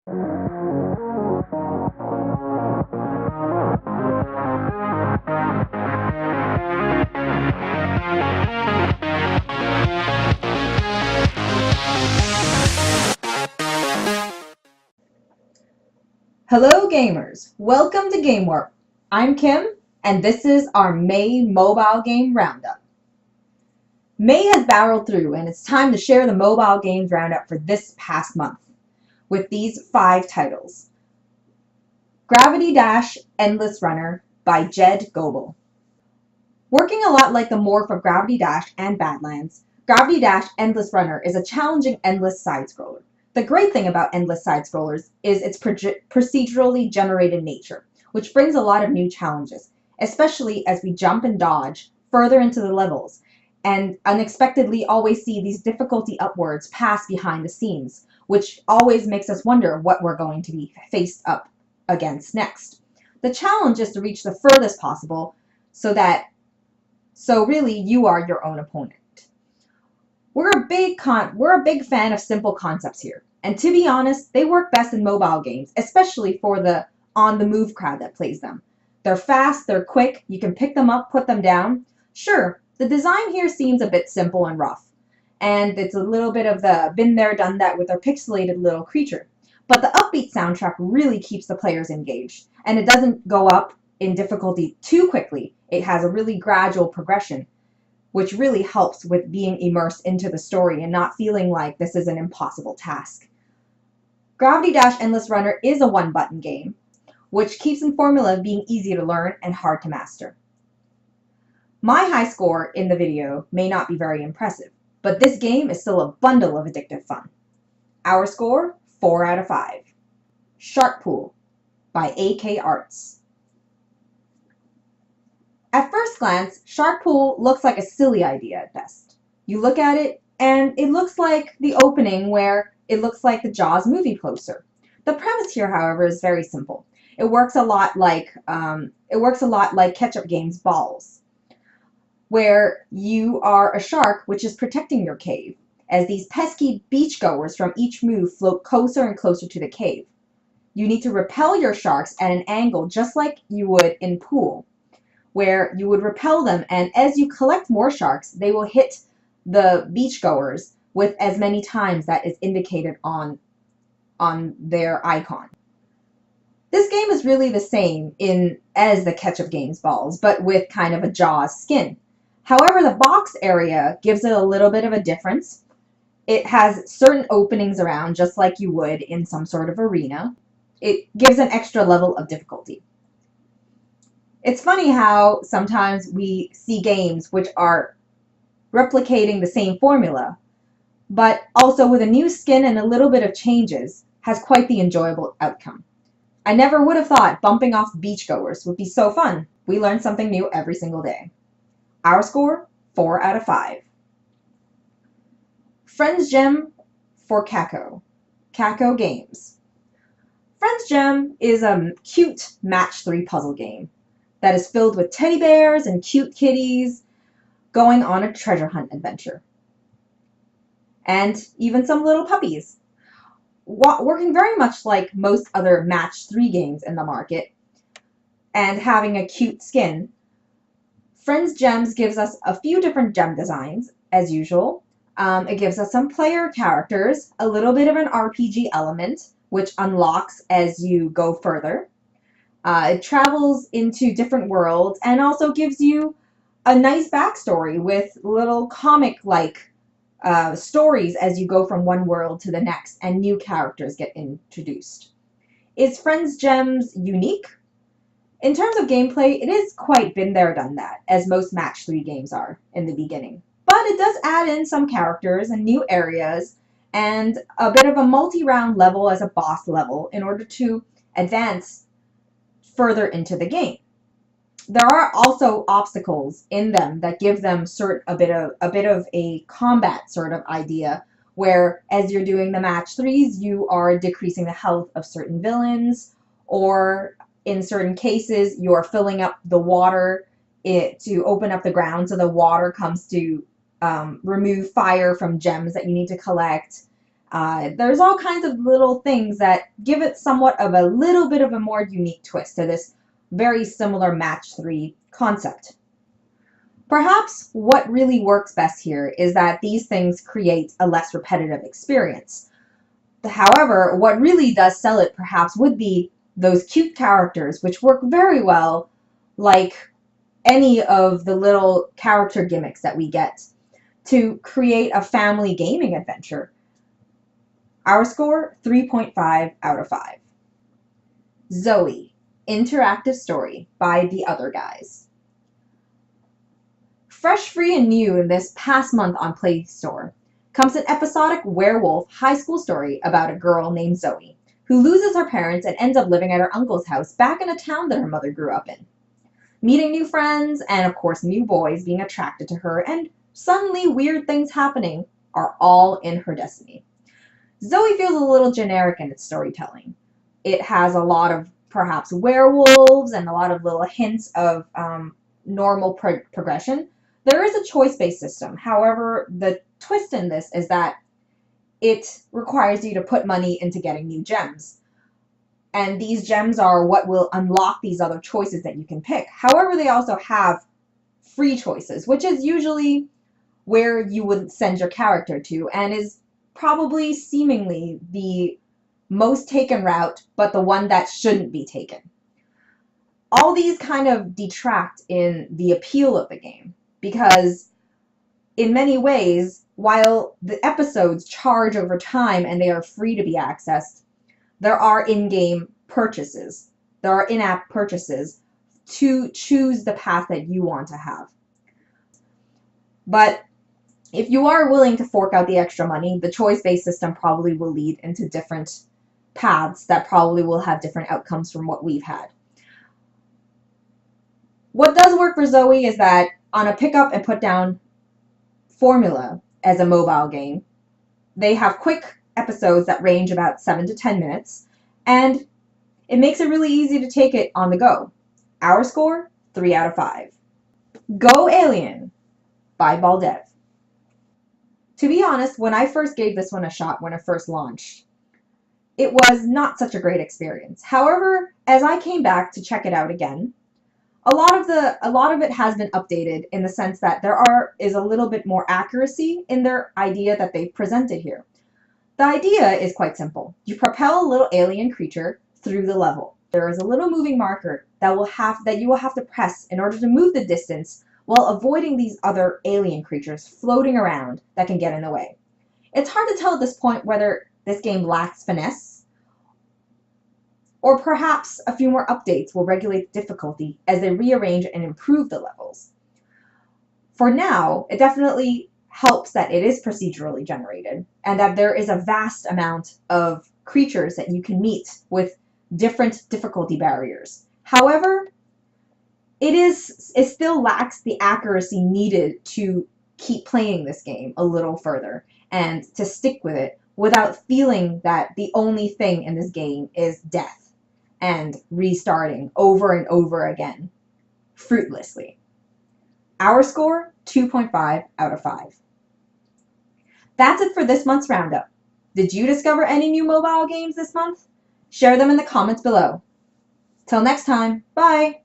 Hello gamers, welcome to Game Warp. I'm Kim, and this is our May mobile game roundup. May has barreled through, and it's time to share the mobile games roundup for this past month with these 5 titles. Gravity Dash Endless Runner by Jed Goebel. Working a lot like the morph of Gravity Dash and Badlands, Gravity Dash Endless Runner is a challenging endless side-scroller. The great thing about endless side-scrollers is its procedurally generated nature, which brings a lot of new challenges, especially as we jump and dodge further into the levels, and unexpectedly always see these difficulty upwards pass behind the scenes, which always makes us wonder what we're going to be faced up against next. The challenge is to reach the furthest possible so really you are your own opponent. We're a big fan of simple concepts here, and to be honest, they work best in mobile games, especially for the on-the-move crowd that plays them. They're fast, they're quick, you can pick them up, put them down. Sure, the design here seems a bit simple and rough, and it's a little bit of the been there, done that with our pixelated little creature. But the upbeat soundtrack really keeps the players engaged, and it doesn't go up in difficulty too quickly. It has a really gradual progression, which really helps with being immersed into the story and not feeling like this is an impossible task. Gravity Dash Endless Runner is a one-button game, which keeps the formula of being easy to learn and hard to master. My high score in the video may not be very impressive, but this game is still a bundle of addictive fun. Our score, 4 out of 5. Shark Pool by AK Arts. At first glance, Shark Pool looks like a silly idea at best. You look at it, and it looks like the opening where it looks like the Jaws movie poster. The premise here, however, is very simple. It works a lot like Ketchup Game's Balls, where you are a shark which is protecting your cave, as these pesky beachgoers from each move float closer and closer to the cave. You need to repel your sharks at an angle just like you would in Pool, where you would repel them, and as you collect more sharks, they will hit the beachgoers with as many times that is indicated on their icon. This game is really the same as the Ketchup Game's Balls, but with kind of a Jaws skin. However, the box area gives it a little bit of a difference. It has certain openings around, just like you would in some sort of arena. It gives an extra level of difficulty. It's funny how sometimes we see games which are replicating the same formula, but also with a new skin and a little bit of changes, has quite the enjoyable outcome. I never would have thought bumping off beachgoers would be so fun. We learn something new every single day. Our score, 4 out of 5. Friends Gem for Kako. Kako Games. Friends Gem is a cute match 3 puzzle game that is filled with teddy bears and cute kitties going on a treasure hunt adventure. And even some little puppies. Working very much like most other match 3 games in the market, and having a cute skin, Friends Gems gives us a few different gem designs, as usual. It gives us some player characters, a little bit of an RPG element, which unlocks as you go further. It travels into different worlds and also gives you a nice backstory with little comic-like stories as you go from one world to the next and new characters get introduced. Is Friends Gems unique? In terms of gameplay, it is quite been there, done that, as most Match 3 games are in the beginning. But it does add in some characters and new areas and a bit of a multi-round level as a boss level in order to advance further into the game. There are also obstacles in them that give them a bit of a combat sort of idea, where as you're doing the match 3s, you are decreasing the health of certain villains, or in certain cases, you're filling up the water to open up the ground so the water comes to remove fire from gems that you need to collect. There's all kinds of little things that give it somewhat of a little bit of a more unique twist to this very similar match 3 concept. Perhaps what really works best here is that these things create a less repetitive experience. However, what really does sell it perhaps would be those cute characters, which work very well like any of the little character gimmicks that we get to create a family gaming adventure. Our score, 3.5 out of 5. Zoey, interactive story by The Other Guys. Fresh, free, and new in this past month on Play Store comes an episodic werewolf high school story about a girl named Zoey, who loses her parents and ends up living at her uncle's house back in a town that her mother grew up in. Meeting new friends, and of course new boys being attracted to her, and suddenly weird things happening are all in her destiny. Zoey feels a little generic in its storytelling. It has a lot of perhaps werewolves and a lot of little hints of normal progression. There is a choice-based system. However, the twist in this is that it requires you to put money into getting new gems. And these gems are what will unlock these other choices that you can pick. However, they also have free choices, which is usually where you would send your character to, and is probably seemingly the most taken route, but the one that shouldn't be taken. All these kind of detract in the appeal of the game, because in many ways, while the episodes charge over time and they are free to be accessed, there are in-game purchases. There are in-app purchases to choose the path that you want to have. But if you are willing to fork out the extra money, the choice-based system probably will lead into different paths that probably will have different outcomes from what we've had. What does work for Zoey is that on a pick up and put down formula as a mobile game, they have quick episodes that range about 7 to 10 minutes, and it makes it really easy to take it on the go. Our score, 3 out of 5. Go Alien by Baldev. To be honest, when I first gave this one a shot when it first launched, it was not such a great experience. However, as I came back to check it out again, a lot of it has been updated in the sense that is a little bit more accuracy in their idea that they presented here. The idea is quite simple. You propel a little alien creature through the level. There is a little moving marker that you will have to press in order to move the distance while avoiding these other alien creatures floating around that can get in the way. It's hard to tell at this point whether this game lacks finesse, or perhaps a few more updates will regulate the difficulty as they rearrange and improve the levels. For now, it definitely helps that it is procedurally generated and that there is a vast amount of creatures that you can meet with different difficulty barriers. However, it still lacks the accuracy needed to keep playing this game a little further and to stick with it without feeling that the only thing in this game is death and restarting over and over again, fruitlessly. Our score, 2.5 out of 5. That's it for this month's roundup. Did you discover any new mobile games this month? Share them in the comments below. Till next time, bye!